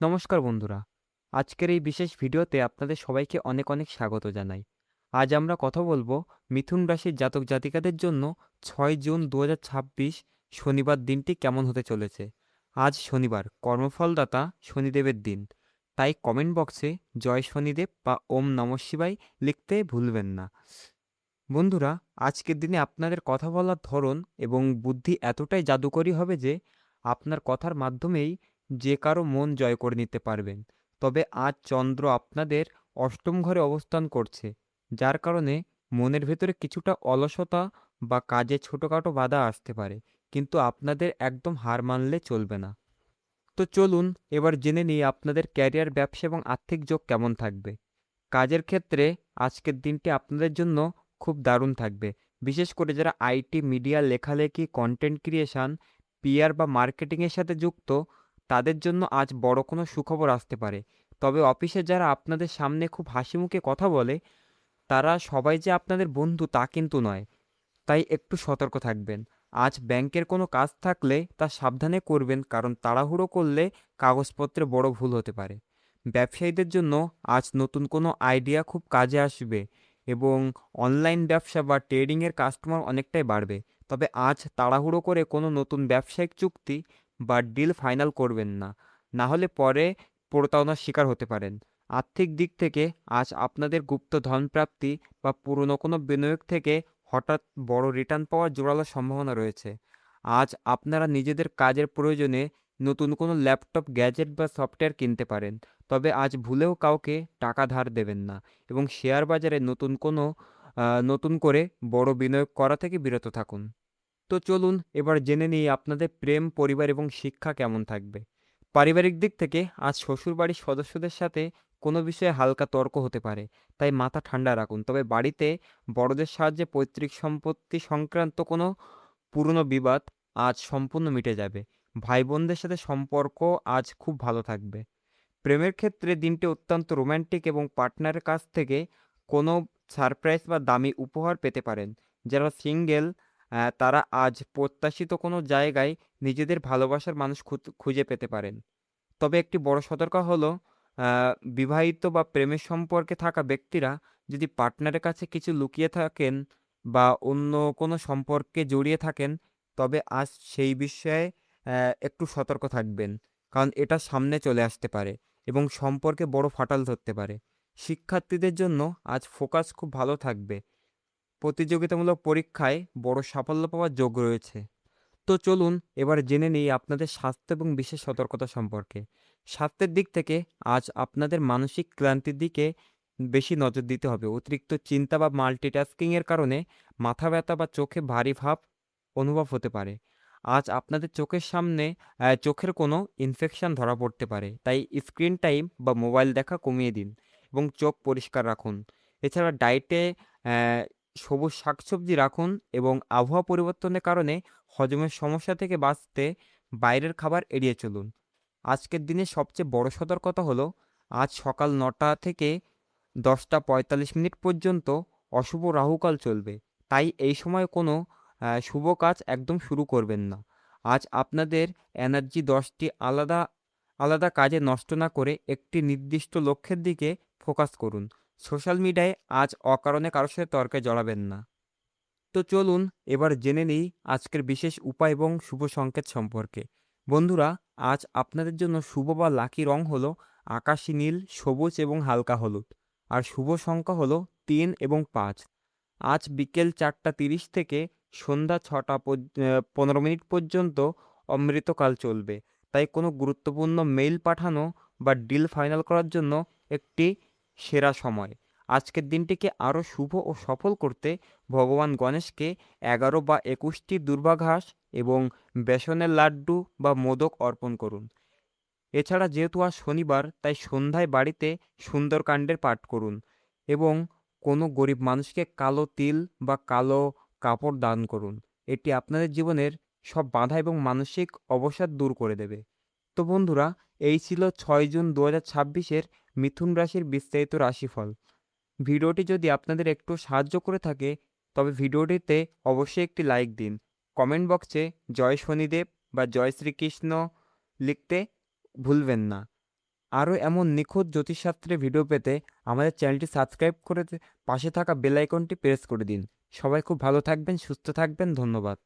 নমস্কার বন্ধুরা। আজকের এই বিশেষ ভিডিওতে আপনাদের সবাইকে অনেক অনেক স্বাগত জানাই। আজ আমরা কথা বলবো মিথুন রাশির জাতক জাতিকাদের জন্য 6 জুন 2026 শনিবার দিনটি কেমন হতে চলেছে। আজ শনিবার, কর্মফলদাতা শনিদেবের দিন। তাই কমেন্ট বক্সে জয় শনিদেব বা ওম নমঃ শিবায় লিখতে ভুলবেন না। বন্ধুরা, আজকের দিনে আপনাদের কথা বলার ধরন এবং বুদ্ধি এতটাই জাদুকরী হবে যে আপনার কথার মাধ্যমেই যে কারো মন জয় করে নিতে পারবেন। তবে আজ চন্দ্র আপনাদের অষ্টম ঘরে অবস্থান করছে, যার কারণে মনের ভেতরে কিছুটা অলসতা বা কাজে ছোটোখাটো বাধা আসতে পারে, কিন্তু আপনাদের একদম হার মানলে চলবে না। তো চলুন এবার জেনে নিই আপনাদের ক্যারিয়ার, ব্যবসা এবং আর্থিক যোগ কেমন থাকবে। কাজের ক্ষেত্রে আজকের দিনটি আপনাদের জন্য খুব দারুণ থাকবে। বিশেষ করে যারা আইটি, মিডিয়া, লেখালেখি, কন্টেন্ট ক্রিয়েশন, পিআর বা মার্কেটিংয়ের সাথে যুক্ত, তাদের জন্য আজ বড় কোনো সুখবর আসতে পারে। তবে অফিসে যারা আপনাদের সামনে খুব হাসিমুখে কথা বলে, তারা সবাই যে আপনাদের বন্ধু তা কিন্তু নয়। তাই একটু সতর্ক থাকবেন। আজ ব্যাংকের কোনো কাজ থাকলে তা সাবধানে করবেন, কারণ তাড়াহুড়ো করলে কাগজপত্রে বড় ভুল হতে পারে। ব্যবসায়ীদের জন্য আজ নতুন কোনো আইডিয়া খুব কাজে আসবে এবং অনলাইন ব্যবসা বা ট্রেডিংয়ের কাস্টমার অনেকটাই বাড়বে। তবে আজ তাড়াহুড়ো করে কোনো নতুন ব্যবসায়িক চুক্তি বা ডিল ফাইনাল করবেন না, না হলে পরে প্রতারণার শিকার হতে পারেন। আর্থিক দিক থেকে আজ আপনাদের গুপ্ত ধন প্রাপ্তি বা পুরনো কোনো বিনিয়োগ থেকে হঠাৎ বড় রিটার্ন পাওয়ার জোরালো সম্ভাবনা রয়েছে। আজ আপনারা নিজেদের কাজের প্রয়োজনে নতুন কোনো ল্যাপটপ, গ্যাজেট বা সফটওয়্যার কিনতে পারেন। তবে আজ ভুলেও কাউকে টাকা ধার দেবেন না এবং শেয়ার বাজারে নতুন করে বড় বিনিয়োগ করা থেকে বিরত থাকুন। তো চলুন এবার জেনে নিই আপনাদের প্রেম, পরিবার এবং শিক্ষা কেমন থাকবে। পারিবারিক দিক থেকে আজ শ্বশুরবাড়ির সদস্যদের সাথে কোনো বিষয়ে হালকা তর্ক হতে পারে, তাই মাথা ঠান্ডা রাখুন। তবে বাড়িতে বড়দের সাহায্যে পৈতৃক সম্পত্তি সংক্রান্ত কোনো পুরনো বিবাদ আজ সম্পূর্ণ মিটে যাবে। ভাই বোনদের সাথে সম্পর্ক আজ খুব ভালো থাকবে। প্রেমের ক্ষেত্রে দিনটি অত্যন্ত রোম্যান্টিক এবং পার্টনারের কাছ থেকে কোনো সারপ্রাইজ বা দামি উপহার পেতে পারেন। যারা সিঙ্গেল, তারা আজ প্রত্যাশিত কোনো জায়গায় নিজেদের ভালোবাসার মানুষ খুঁজে পেতে পারেন। তবে একটি বড় সতর্ক হলো, বিবাহিত বা প্রেমের সম্পর্কে থাকা ব্যক্তিরা যদি পার্টনারের কাছে কিছু লুকিয়ে থাকেন বা অন্য কোনো সম্পর্কে জড়িয়ে থাকেন, তবে আজ সেই বিষয়ে একটু সতর্ক থাকবেন। কারণ এটা সামনে চলে আসতে পারে এবং সম্পর্কে বড় ফাটল ধরতে পারে। শিক্ষার্থীদের জন্য আজ ফোকাস খুব ভালো থাকবে। প্রতিযোগিতামূলক পরীক্ষায় বড় সাফল্য পাওয়ার যোগ রয়েছে। তো চলুন এবার জেনে নিই আপনাদের স্বাস্থ্য এবং বিশেষ সতর্কতা সম্পর্কে। স্বাস্থ্যের দিক থেকে আজ আপনাদের মানসিক ক্লান্তির দিকে বেশি নজর দিতে হবে। অতিরিক্ত চিন্তা বা মাল্টিটাস্কিংয়ের কারণে মাথা ব্যথা বা চোখে ভারী ভাব অনুভব হতে পারে। আজ আপনাদের চোখের সামনে চোখের কোনো ইনফেকশন ধরা পড়তে পারে, তাই স্ক্রিন টাইম বা মোবাইল দেখা কমিয়ে দিন এবং চোখ পরিষ্কার রাখুন। এছাড়া ডায়েটে সবুজ শাকসবজি রাখুন এবং আবহাওয়া পরিবর্তনের কারণে হজমের সমস্যা থেকে বাঁচতে বাইরের খাবার এড়িয়ে চলুন। আজকের দিনে সবচেয়ে বড় সতর্কতা হলো, আজ সকাল 9টা থেকে 10টা 45 মিনিট পর্যন্ত অশুভ রাহুকাল চলবে। তাই এই সময় কোনো শুভ কাজ একদম শুরু করবেন না। আজ আপনাদের এনার্জি 10টি আলাদা আলাদা কাজে নষ্ট না করে একটি নির্দিষ্ট লক্ষ্যের দিকে ফোকাস করুন। সোশ্যাল মিডিয়ায় আজ অকারণে কারোর সাথে তর্কে জড়াবেন না। তো চলুন এবার জেনে নিই আজকের বিশেষ উপায় এবং শুভ সংকেত সম্পর্কে। বন্ধুরা, আজ আপনাদের জন্য শুভ বা লাকি রং হলো আকাশী নীল, সবুজ এবং হালকা হলুদ। আর শুভ সংখ্যা হলো 3 এবং 5। আজ বিকেল 4টা 30 থেকে সন্ধ্যা 6টা 15 মিনিট পর্যন্ত অমৃতকাল চলবে। তাই কোনো গুরুত্বপূর্ণ মেইল পাঠানো বা ডিল ফাইনাল করার জন্য একটি সেরা সময়। আজকের দিনটিকে আরও শুভ ও সফল করতে ভগবান গণেশকে 11 বা 21টি দুর্বাঘাস এবং বেসনের লাড্ডু বা মোদক অর্পণ করুন। এছাড়া যেহেতু আজ শনিবার, তাই সন্ধ্যায় বাড়িতে সুন্দরকাণ্ডের পাঠ করুন এবং কোনো গরিব মানুষকে কালো তিল বা কালো কাপড় দান করুন। এটি আপনাদের জীবনের সব বাধা এবং মানসিক অবসাদ দূর করে দেবে। তো বন্ধুরা, এই ছিল 6 জুন 2026-এর মিথুন রাশির বিস্তারিত রাশিফল। ভিডিওটি যদি আপনাদের একটু সাহায্য করে থাকে, তবে ভিডিওটিতে অবশ্যই একটি লাইক দিন। কমেন্ট বক্সে জয় শনিদেব বা জয় শ্রীকৃষ্ণ লিখতে ভুলবেন না। আরও এমন নিখুঁত জ্যোতিষশাস্ত্রের ভিডিও পেতে আমাদের চ্যানেলটি সাবস্ক্রাইব করে পাশে থাকা বেল আইকনটি প্রেস করে দিন। সবাই খুব ভালো থাকবেন, সুস্থ থাকবেন। ধন্যবাদ।